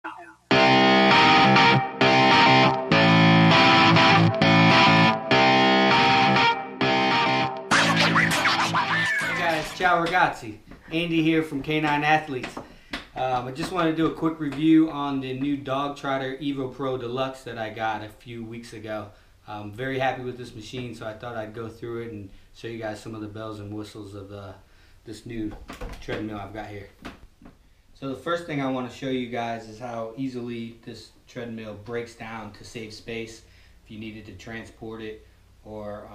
Ciao ragazzi, Andy here from Canine Athletes. I just wanted to do a quick review on the new dog Trotter Evo Pro Deluxe that I got a few weeks ago. I'm very happy with this machine, so I thought I'd go through it and show you guys some of the bells and whistles of this new treadmill I've got here. So the first thing I want to show you guys is how easily this treadmill breaks down to save space if you needed to transport it, or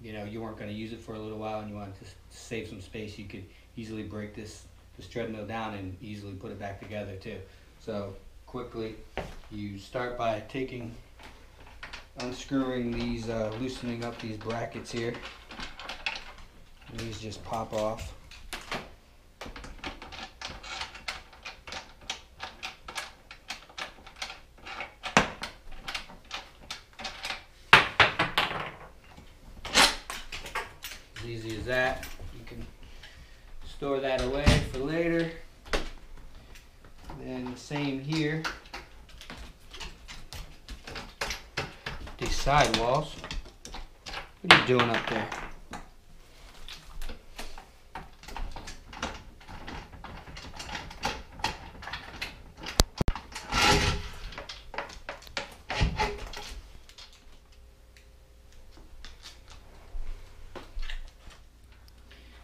you know, you weren't going to use it for a little while and you wanted to save some space. You could easily break this treadmill down and easily put it back together too. So quickly, you start by unscrewing these, loosening up these brackets here. And these just pop off. As easy as that. You can store that away for later. Then same here. These sidewalls. What are you doing up there?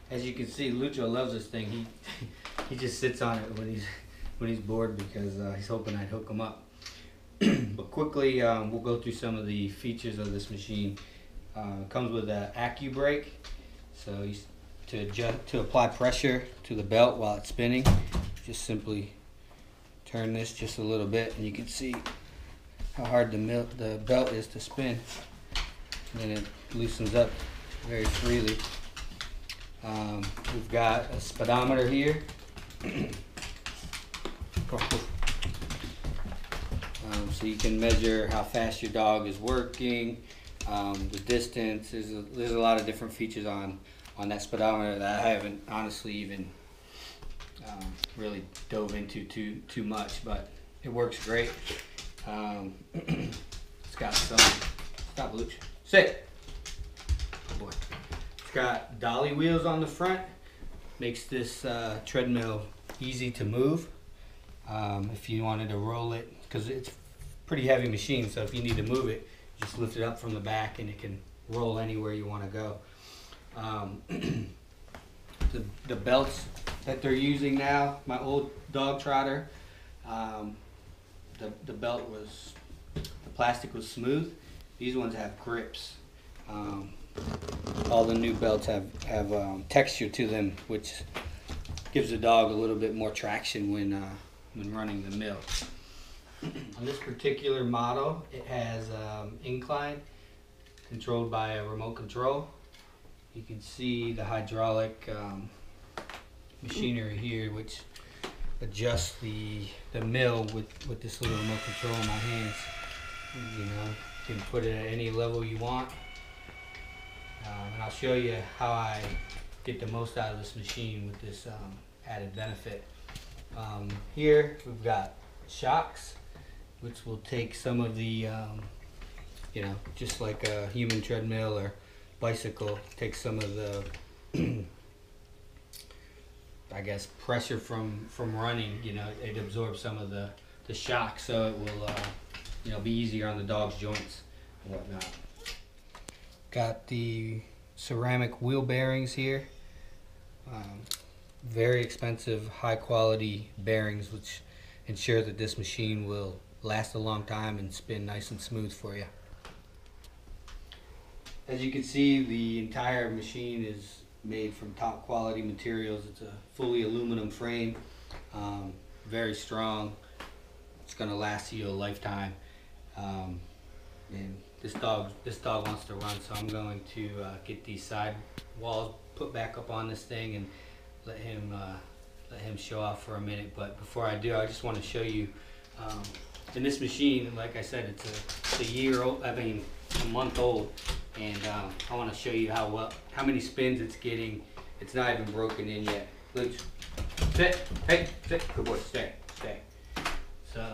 As you can see, Lucho loves this thing. He just sits on it when he's bored because he's hoping I'd hook him up. But quickly, we'll go through some of the features of this machine. It comes with an AccuBrake, so to apply pressure to the belt while it's spinning, just simply turn this just a little bit, and you can see how hard the belt is to spin, and then it loosens up very freely. We've got a speedometer here. So you can measure how fast your dog is working, the distance. There's a lot of different features on that speedometer that I haven't honestly even really dove into too much, but it works great. It's got some, stop Luch, sit. Good boy. It's got dolly wheels on the front. Makes this treadmill easy to move. If you wanted to roll it, because it's a pretty heavy machine, so if you need to move it, just lift it up from the back and it can roll anywhere you want to go. The belts that they're using now, my old dog Trotter, the belt was, the plastic was smooth. These ones have grips. All the new belts have texture to them, which gives the dog a little bit more traction when running the mill. On this particular model, it has incline, controlled by a remote control. You can see the hydraulic machinery here, which adjusts the mill with this little remote control in my hands. You know, you can put it at any level you want. And I'll show you how I get the most out of this machine with this added benefit. Here we've got shocks, which will take some of the, you know, just like a human treadmill or bicycle, take some of the, I guess, pressure from running. You know, it absorbs some of the shock, so it will, you know, be easier on the dog's joints and whatnot. Got the ceramic wheel bearings here. Very expensive, high quality bearings, which ensure that this machine will last a long time and spin nice and smooth for you. As you can see, the entire machine is made from top quality materials. It's a fully aluminum frame, very strong. It's going to last you a lifetime. And this dog wants to run, so I'm going to get these side walls put back up on this thing and let him show off for a minute. But before I do, I just want to show you. In this machine, like I said, it's a year old. I mean, a month old, and I want to show you how many spins it's getting. It's not even broken in yet. Luch, sit. Hey, sit. Good boy. Stay. So.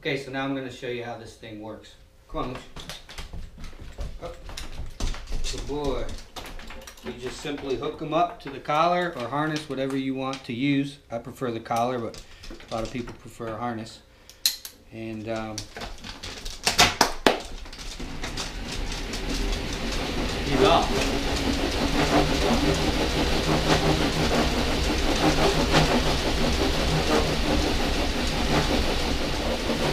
Okay, so now I'm going to show you how this thing works. Come on, Lucy. Oh. Good boy. You just simply hook them up to the collar or harness, whatever you want to use. I prefer the collar, but a lot of people prefer a harness. And he's off.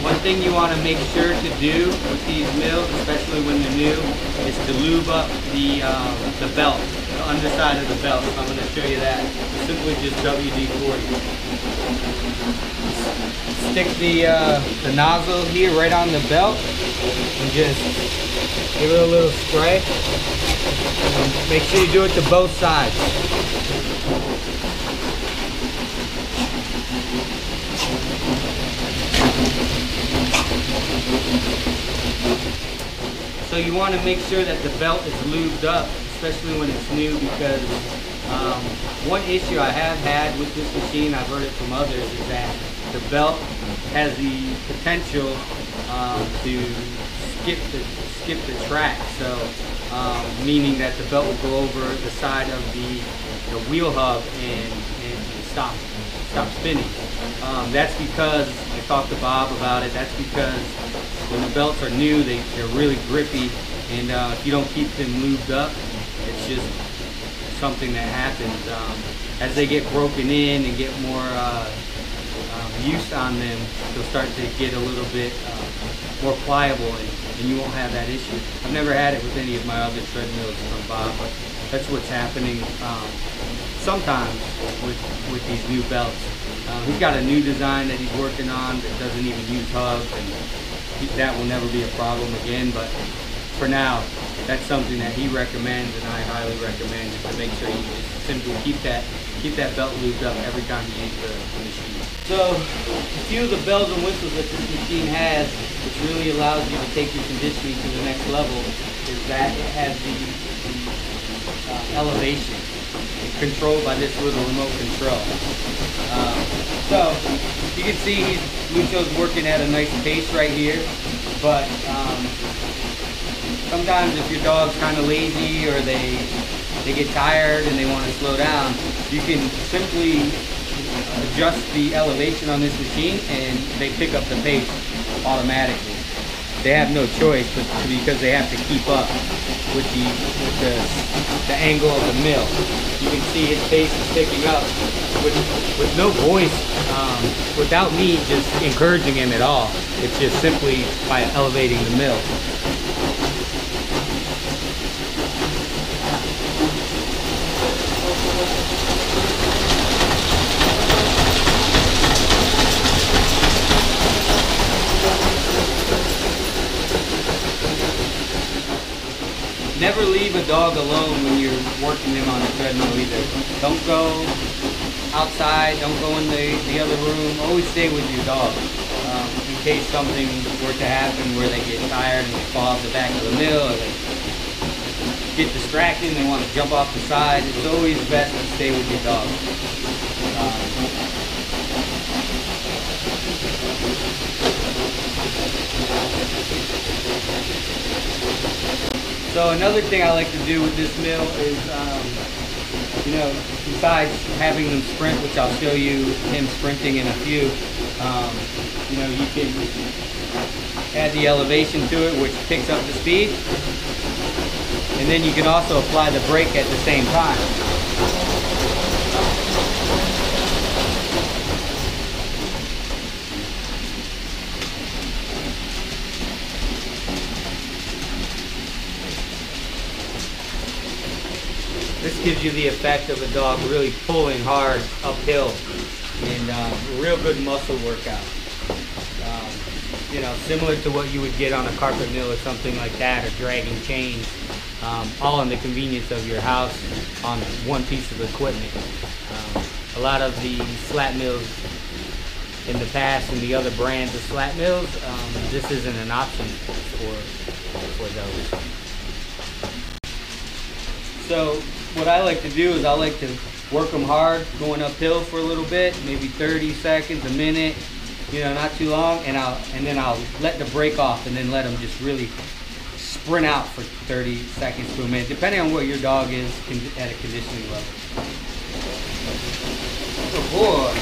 One thing you want to make sure to do with these mills, especially when they're new, is to lube up the belt, the underside of the belt. I'm going to show you that. Simply just WD-40. Stick the nozzle here right on the belt and just give it a little spray. Make sure you do it to both sides. So you want to make sure that the belt is lubed up, especially when it's new, because one issue I have had with this machine, I've heard it from others, is that the belt has the potential to skip the track. So meaning that the belt will go over the side of the wheel hub and stop spinning. That's because I talked to Bob about it. That's because when the belts are new, they're really grippy, and if you don't keep them lubed up, it's just something that happens. As they get broken in and get more use on them, they'll start to get a little bit more pliable, and you won't have that issue. I've never had it with any of my other treadmills from Bob, but that's what's happening sometimes with these new belts. He's got a new design that he's working on that doesn't even use hubs, and that will never be a problem again. But for now, that's something that he recommends, and I highly recommend, is to make sure you just simply keep that belt lubed up every time you use the machine. So a few of the bells and whistles that this machine has, which really allows you to take your conditioning to the next level, is that it has the elevation controlled by this little remote control. So you can see Lucho's working at a nice pace right here, but sometimes if your dog's kind of lazy or they get tired and they want to slow down, you can simply adjust the elevation on this machine and they pick up the pace automatically. They have no choice because they have to keep up with the angle of the mill. You can see his pace is picking up with no voice, without me just encouraging him at all. It's just simply by elevating the mill. Never leave a dog alone when you're working him on the treadmill either. Don't go outside, don't go in the other room. Always stay with your dog. In case something were to happen where they get tired and they fall off the back of the mill, or they get distracted and they want to jump off the side. It's always best to stay with your dog. So another thing I like to do with this mill is, besides having them sprint, which I'll show you him sprinting in a few, you can add the elevation to it, which picks up the speed. And then you can also apply the brake at the same time. This gives you the effect of a dog really pulling hard uphill, and a real good muscle workout. You know, similar to what you would get on a carpet mill or something like that, or dragging chains, all in the convenience of your house on one piece of equipment. A lot of the slat mills in the past and the other brands of slat mills, this isn't an option for those. So what I like to do is I like to work them hard, going uphill for a little bit, maybe 30 seconds, a minute, you know, not too long, and then I'll let the brake off and then let them just really sprint out for 30 seconds to a minute, depending on what your dog is at a conditioning level. Oh boy.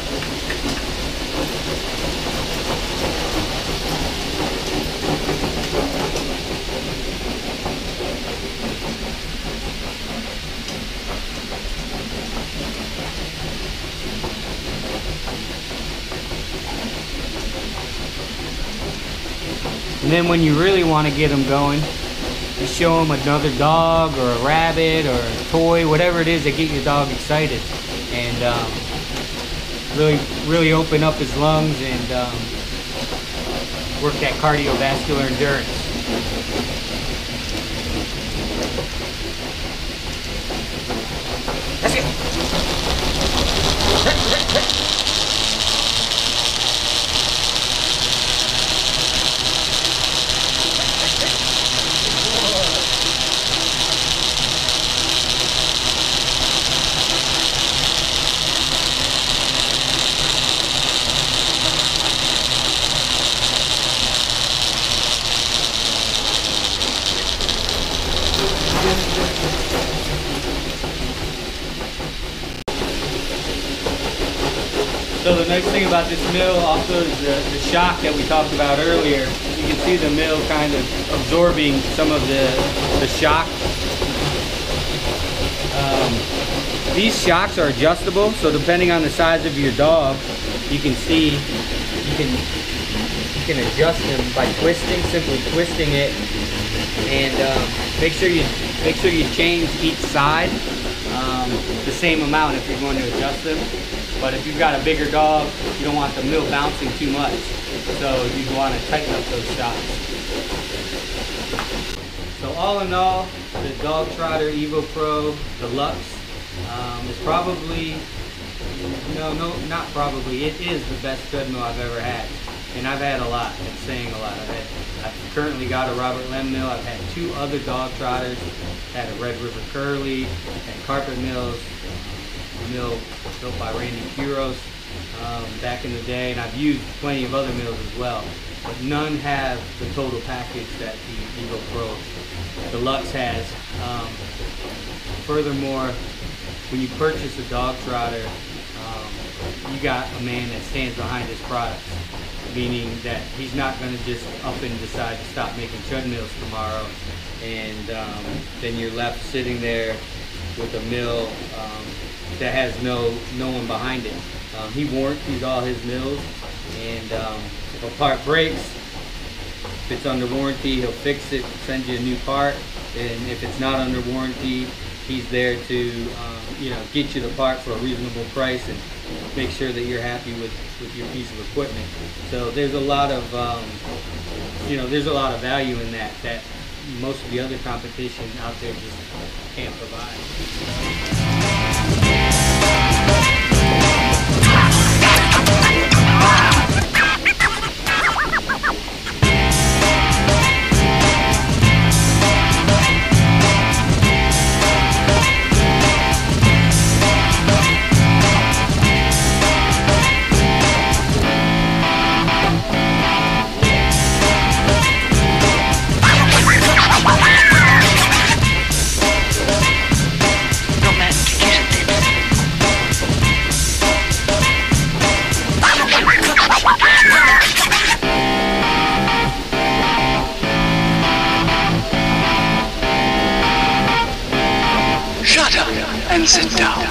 And then when you really want to get them going, you show them another dog or a rabbit or a toy, whatever it is that get your dog excited, and really open up his lungs and work that cardiovascular endurance. That's it. So the nice thing about this mill also is the shock that we talked about earlier. You can see the mill kind of absorbing some of the shock. These shocks are adjustable, so depending on the size of your dog, you can see you can adjust them by twisting, simply twisting it, and make sure you change each side the same amount if you're going to adjust them. But if you've got a bigger dog, you don't want the mill bouncing too much, so you want to tighten up those shocks. So all in all, the Dog Trotter Evo Pro Deluxe is probably, not probably, it is the best treadmill I've ever had. And I've had a lot, it's saying a lot. I've currently got a Robert Lem mill. I've had 2 other dog trotters, had a Red River Curly, had carpet mills, a mill built by Randy Quiros back in the day, and I've used plenty of other mills as well. But none have the total package that the Evo Pro Deluxe has. Furthermore, when you purchase a dog trotter, you got a man that stands behind his products, meaning that he's not going to just up and decide to stop making treadmills tomorrow, and then you're left sitting there with a mill that has no one behind it. He warranties all his mills, and if a part breaks, if it's under warranty, he'll fix it, send you a new part, and if it's not under warranty, he's there to get you the part for a reasonable price and make sure that you're happy with your piece of equipment. So there's a lot of there's a lot of value in that most of the other competition out there just can't provide. sit down.